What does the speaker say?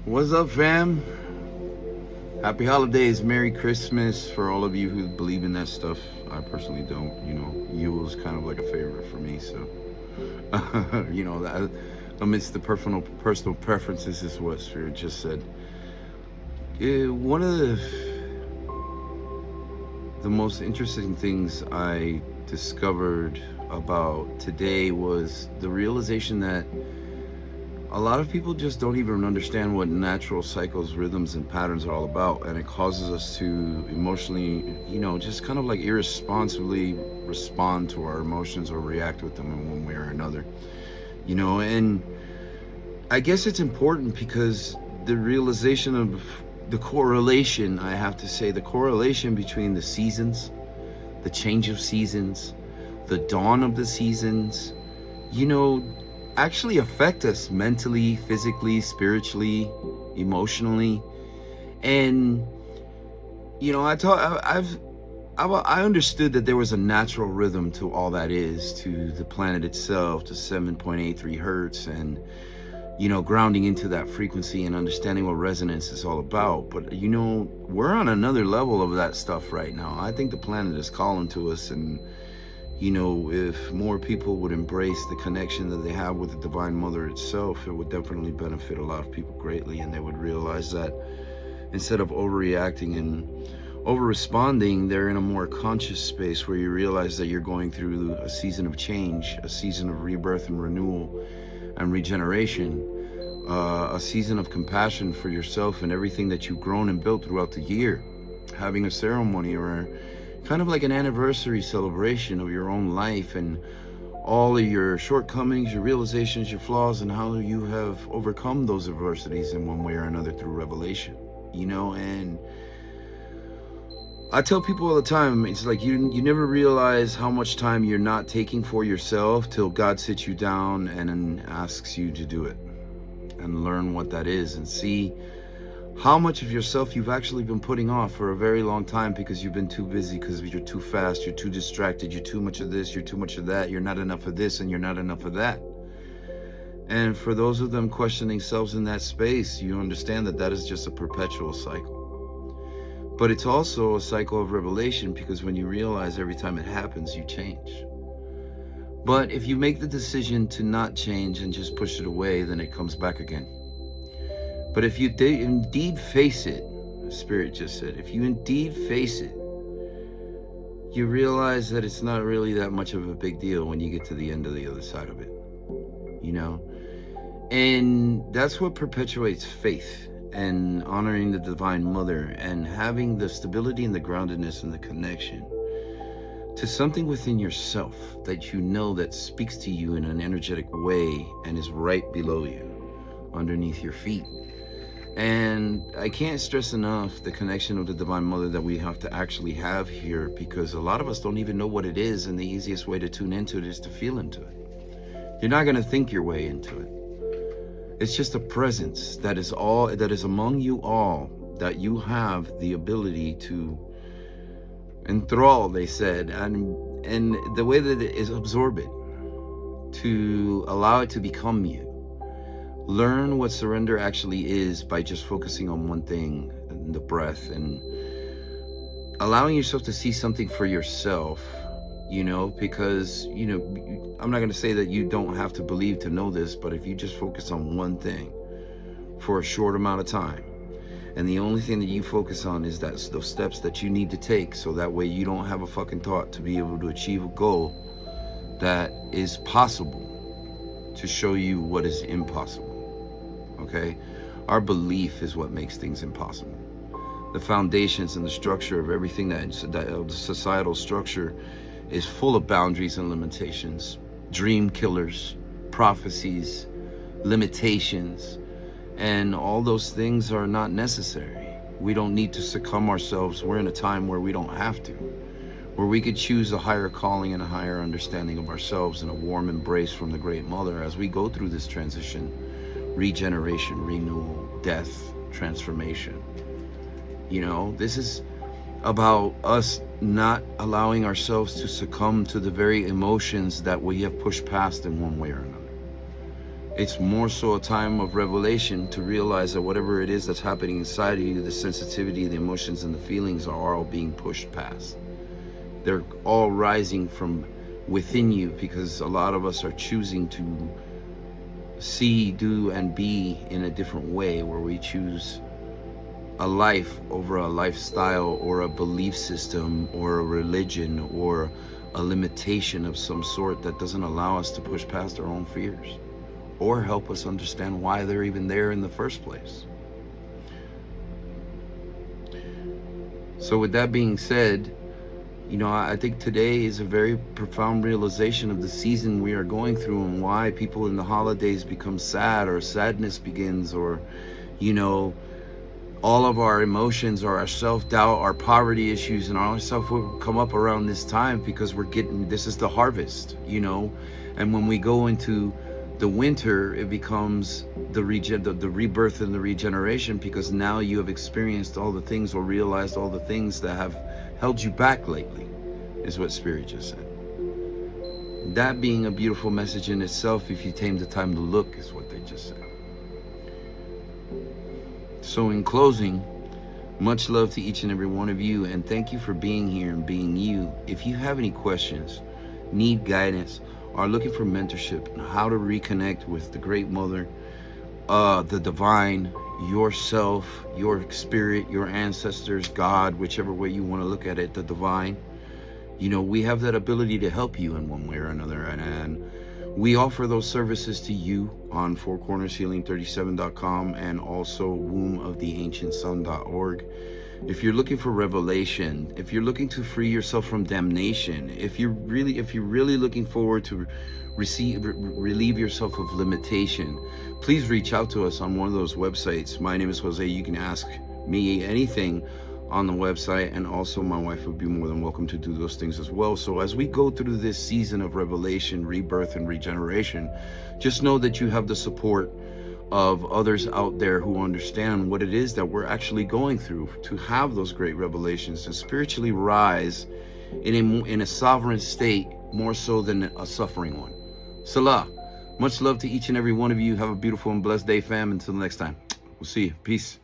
What's up, fam? Happy holidays, Merry Christmas for all of you who believe in that stuff. I personally don't. Yule is kind of like a favorite for me. So, that amidst the personal preferences is what Spirit just said. One of the most interesting things I discovered about today was the realization that a lot of people just don't even understand what natural cycles, rhythms, and patterns are all about, and it causes us to emotionally, just kind of like irresponsibly respond to our emotions or react with them in one way or another. And I guess it's important because the realization of the correlation, I have to say, the correlation between the seasons, the change of seasons, the dawn of the seasons, actually affect us mentally, physically, spiritually, emotionally. And I understood that there was a natural rhythm to all that is, to the planet itself, to 7.83 hertz, and grounding into that frequency and understanding what resonance is all about. But we're on another level of that stuff right now. I think the planet is calling to us, and if more people would embrace the connection that they have with the Divine Mother itself, it would definitely benefit a lot of people greatly, and they would realize that instead of overreacting and over-responding, they're in a more conscious space where you realize that you're going through a season of change, a season of rebirth and renewal and regeneration, a season of compassion for yourself and everything that you've grown and built throughout the year. Having a ceremony or kind of like an anniversary celebration of your own life and all of your shortcomings, your realizations, your flaws, and how you have overcome those adversities in one way or another through revelation. And I tell people all the time, it's like you never realize how much time you're not taking for yourself till God sits you down and asks you to do it and learn what that is and see how much of yourself you've actually been putting off for a very long time because you've been too busy, because you're too fast, you're too distracted, you're too much of this, you're too much of that, you're not enough of this, and you're not enough of that. And for those of them questioning selves in that space, you understand that that is just a perpetual cycle. But it's also a cycle of revelation, because when you realize every time it happens, you change. But if you make the decision to not change and just push it away, then it comes back again. But if you indeed face it, Spirit just said, if you indeed face it, you realize that it's not really that much of a big deal when you get to the end of the other side of it, And that's what perpetuates faith and honoring the Divine Mother and having the stability and the groundedness and the connection to something within yourself that that speaks to you in an energetic way and is right below you, underneath your feet. And I can't stress enough the connection of the Divine Mother that we have to actually have here, because a lot of us don't even know what it is, and the easiest way to tune into it is to feel into it. You're not going to think your way into it. It's just a presence that is among you all, that you have the ability to enthrall, they said, and the way that it is, absorb it, to allow it to become you. Learn what surrender actually is by just focusing on one thing, the breath, and allowing yourself to see something for yourself, because, I'm not going to say that you don't have to believe to know this, but if you just focus on one thing for a short amount of time, and the only thing that you focus on is those steps that you need to take, so that way you don't have a fucking thought to be able to achieve a goal that is possible, to show you what is impossible. Okay? Our belief is what makes things impossible. The foundations and the structure of everything the societal structure is full of boundaries and limitations, dream killers, prophecies, limitations, and all those things are not necessary. We don't need to succumb ourselves. We're in a time where we don't have to, where we could choose a higher calling and a higher understanding of ourselves and a warm embrace from the Great Mother as we go through this transition, regeneration, renewal, death, transformation. This is about us not allowing ourselves to succumb to the very emotions that we have pushed past in one way or another. It's more so a time of revelation to realize that whatever it is that's happening inside of you, the sensitivity, the emotions, and the feelings are all being pushed past. They're all rising from within you, because a lot of us are choosing to see, do, and be in a different way, where we choose a life over a lifestyle or a belief system or a religion or a limitation of some sort that doesn't allow us to push past our own fears or help us understand why they're even there in the first place. So with that being said, you know, I think today is a very profound realization of the season we are going through, and why people in the holidays become sad, or sadness begins, or, you know, all of our emotions, or our self-doubt, our poverty issues, and all our stuff will come up around this time, because this is the harvest, you know. And when we go into the winter, it becomes the rebirth and the regeneration, because now you have experienced all the things, or realized all the things that have held you back lately, is what Spirit just said. That being a beautiful message in itself, if you take the time to look, is what they just said. So in closing, much love to each and every one of you, and thank you for being here and being you. If you have any questions, need guidance, are looking for mentorship on how to reconnect with the Great Mother, the divine, yourself, your spirit, your ancestors, God, whichever way you want to look at it, the divine, you know, we have that ability to help you in one way or another. And we offer those services to you on fourcornershealing37.com and also womboftheancientsun.org. If you're looking for revelation, if you're looking to free yourself from damnation, if you're really looking forward to relieve yourself of limitation, please reach out to us on one of those websites. My name is Jose. You can ask me anything on the website, and also my wife would be more than welcome to do those things as well. So as we go through this season of revelation, rebirth, and regeneration, just know that you have the support of others out there who understand what it is that we're actually going through, to have those great revelations and spiritually rise in a sovereign state, more so than a suffering one. Salah. Much love to each and every one of you. Have a beautiful and blessed day, fam. Until next time, we'll see you. Peace.